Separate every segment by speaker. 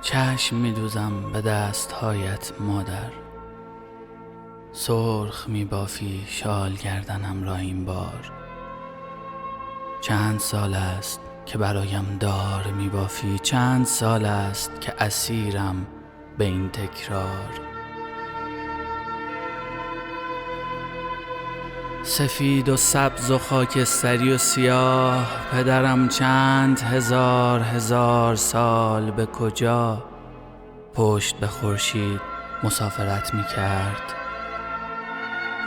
Speaker 1: چشم می‌دوزم به دست‌هایت مادر، سرخ می‌بافی شال گردنم را این بار. چند سال است که برایم دار می‌بافی، چند سال است که اسیرم به این تکرار. سفید و سبز و خاکستری و سیاه، پدرم چند هزار سال به کجا پشت به خورشید مسافرت می‌کرد.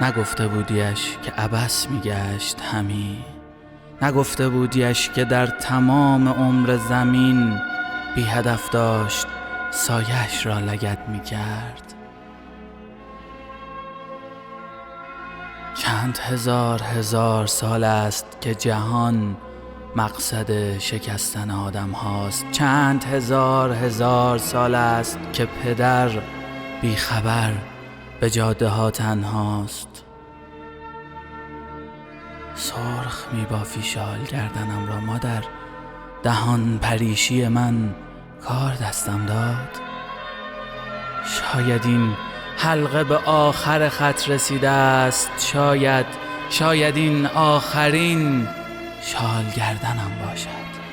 Speaker 1: نگفته بودیش که عبث می‌گشت همی، نگفته بودیش که در تمام عمر زمین بی هدف داشت سایه‌اش را لگد می‌کرد. چند هزار سال است که جهان مقصد شکستن آدم هاست. چند هزار سال است که پدر بی خبر به جاده ها تنهاست. سرخ می بافی شال گردنم را مادر، دهان پریشی من کار دستم داد. شاید این حلقه به آخر خط رسیده است، شاید این آخرین شال گردنم باشد.